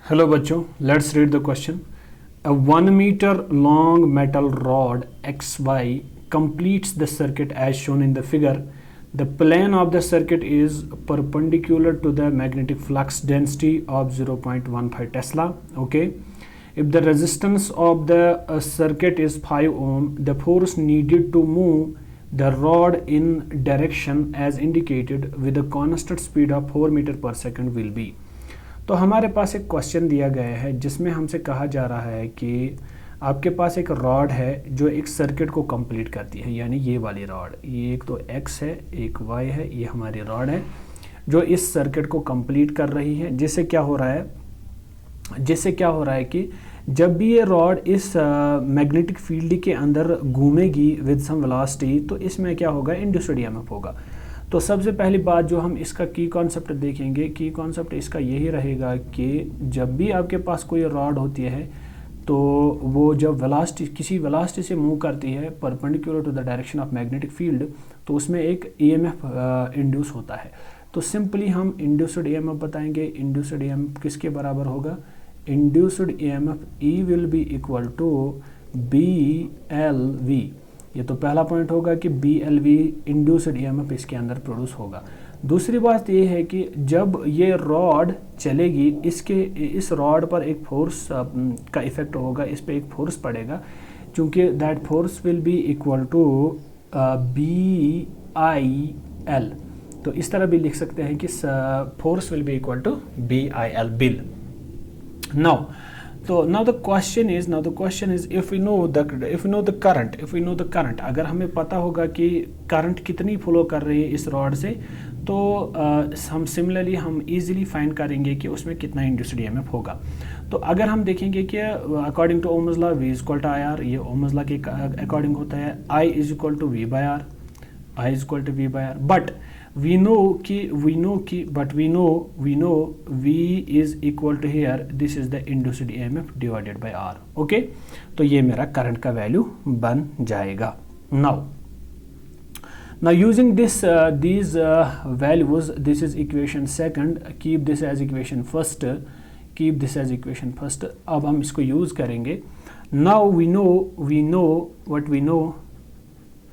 Hello बच्चों, let's read the question. A 1 meter long metal rod XY completes the circuit as shown in the figure. The plane of the circuit is perpendicular to the magnetic flux density of 0.15 Tesla. Okay. If the resistance of the circuit is 5 ohm, the force needed to move the rod in direction as indicated with a constant speed of 4 meter per second will be. तो हमारे पास एक question दिया गया है जिसमें हमसे कहा जा रहा है कि आपके पास एक रॉड है जो एक सर्किट को कंप्लीट करती है, यानी ये वाली रॉड, ये एक तो x है एक y है, ये हमारी रॉड है जो इस सर्किट को कंप्लीट कर रही है. जिससे क्या हो रहा है कि जब भी ये रॉड इस मैग्नेटिक फील्ड के अंदर घूमेगी विद सम वेलोसिटी, तो इसमें क्या होगा, इंड्यूस्ड ईएमएफ होगा. तो सबसे पहली बात जो हम इसका की कॉन्सेप्ट देखेंगे, की कॉन्सेप्ट इसका यही रहेगा कि जब भी आपके पास कोई रॉड होती है तो वो जब वेलोसिटी किसी वेलोसिटी से मूव करती है perpendicular to the direction of magnetic field, तो उसमें एक ईएमएफ इंड्यूस होता है. तो सिंपली हम इंड्यूस्ड ईएमएफ बताएंगे. इंड्यूस्ड ईएमएफ किसके बराबर होगा, induced EMF E will be equal to BLV. ये तो पहला पॉइंट होगा कि BLV इंड्यूस्ड ईएमएफ इसके अंदर प्रोड्यूस होगा. दूसरी बात ये है कि जब ये रॉड चलेगी इस रॉड पर एक फोर्स का इफेक्ट होगा, इस पे एक फोर्स पड़ेगा, क्योंकि that force will be equal to BIL. तो इस तरह भी लिख सकते हैं कि force will be equal to BIL बिल. Now the question is if we know the current, अगर हमें पता होगा कि करंट कितनी फ्लो कर रही है इस रॉड से, तो हम सिमिलरली हम इजीली फाइंड करेंगे कि उसमें कितना इंड्यूस्ड ईएमएफ होगा. तो अगर हम देखेंगे कि according to Ohm's law V equal to IR, ये ओम्स लॉ के अकॉर्डिंग होता है I is equal to V by R, but we know V is equal to here, this is the induced EMF divided by R. okay, तो ये मेरा current का value बन जाएगा. now using these values, this is equation second, keep this as equation first. अब हम इसको use करेंगे. now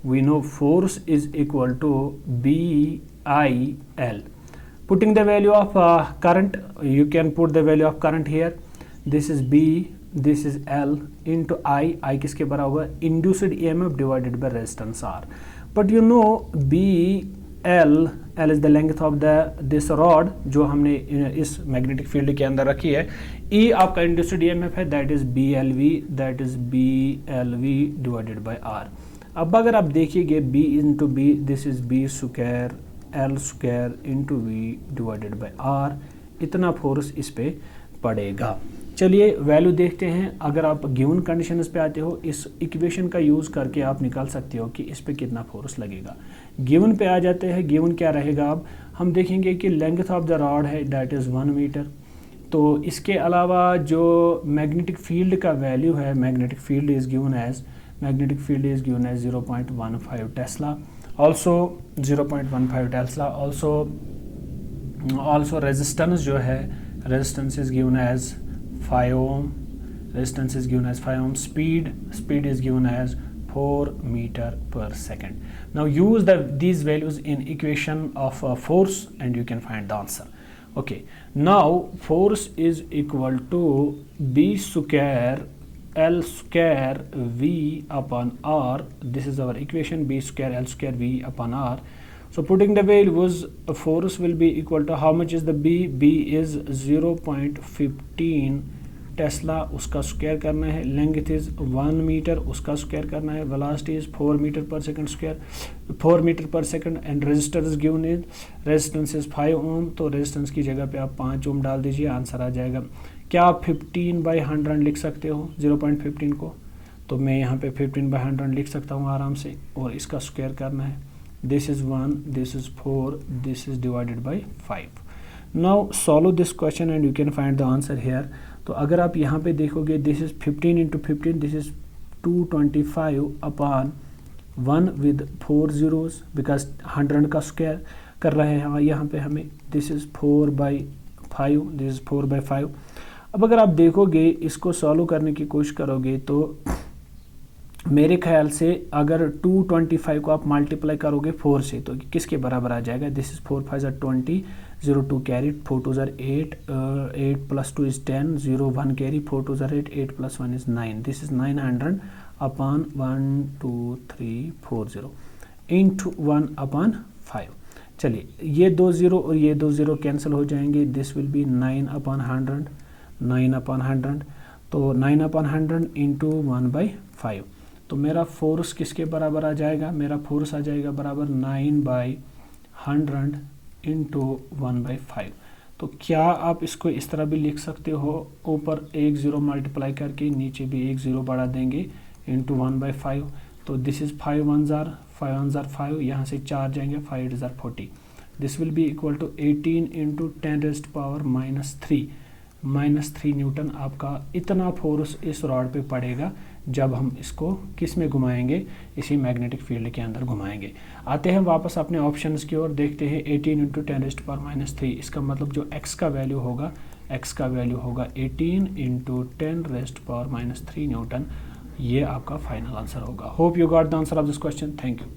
we know force is equal to BIL. Putting the value of current, you can put the value of current here. This is B, this is L into I किसके बराबर, induced EMF divided by resistance R. But you know BL is the length of this rod जो हमने इस magnetic field के अंदर रखी है. E आपका induced EMF है, that is BLV divided by R. अब अगर आप देखिएगे B into B, this is B square L square into V divided by R, इतना फोर्स इस पे पड़ेगा. चलिए वैल्यू देखते हैं. अगर आप गिवन कंडीशंस पे आते हो, इस इक्वेशन का यूज़ करके आप निकाल सकते हो कि इस पे कितना फोर्स लगेगा. गिवन पे आ जाते हैं. गिवन क्या रहेगा, अब हम देखेंगे कि लेंथ ऑफ द रॉड है दैट इज़ 1 मीटर. तो इसके अलावा जो मैग्नेटिक फील्ड का वैल्यू है, magnetic field is given as 0.15 Tesla. Also 0.15 Tesla. Also resistance जो है, resistance is given as 5 ohm. Speed is given as 4 meter per second. Now use these values in equation of force and you can find the answer. Okay, now force is equal to B square L square V upon R. This is our equation, B square L square V upon R. So putting the values, force will be equal to, how much is the B? B is 0.15 Tesla, उसका square करना है. Length is 1 metre, उसका square करना है. Velocity is 4 metre पर second and resistance given is, resistance is 5 ओम. तो resistance की जगह पे आप 5 ओम डाल दीजिए, आंसर आ जाएगा. क्या आप 15/100 लिख सकते हो 0.15 को? तो मैं यहाँ पे 15/100 लिख सकता हूँ आराम से, और इसका स्क्वायर करना है. This is 1, this is 4, this is divided by 5. Now solve this question and you can find the answer here. तो अगर आप यहाँ पे देखोगे, this is 15 into 15, this is 225 upon 1 with 4 zeros, because 100 का स्क्वायर कर रहे हैं यहाँ पे हमें. This is 4/5, this is 4/5. अब अगर आप देखोगे इसको सॉल्व करने की कोशिश करोगे तो मेरे ख्याल से अगर 225 को आप मल्टीप्लाई करोगे 4 से तो किसके बराबर आ जाएगा। This is 4 5 20, 0 2 carry, 4 2 8, 8 plus 2 is 10, 0 1 carry, 4 2 8, 8 plus 1 is 9, this is 900 upon 1 2 3 4 0 into 1 upon 5। चलिए ये 2 0 और ये 2 0 कैंसिल हो जाएंगे, this will B 9 upon 100, 9 upon 100, तो 9 अपॉन 100 इंटू 1/5। तो मेरा फोर्स किसके बराबर आ जाएगा, मेरा फोर्स आ जाएगा बराबर 9/100 इंटू 1/5। तो क्या आप इसको इस तरह भी लिख सकते हो, ऊपर एक 0 मल्टीप्लाई करके नीचे भी एक 0 बढ़ा देंगे इंटू 1/5। तो दिस इज 5 1 जार 5, यहाँ से 4 जाएंगे, 5 8 40। This will be equal to 18 into 10⁻³ -3 newton आपका इतना फोर्स इस रॉड पे पड़ेगा जब हम इसको किस में घुमाएंगे, इसी मैग्नेटिक फील्ड के अंदर घुमाएंगे। आते हैं वापस अपने ऑप्शंस की ओर, देखते हैं 18 इंटू 10⁻³ इसका मतलब जो x का वैल्यू होगा 18 इंटू 10⁻³ न्यूटन। ये आपका फाइनल आंसर होगा। Hope you got the answer of this question. Thank you.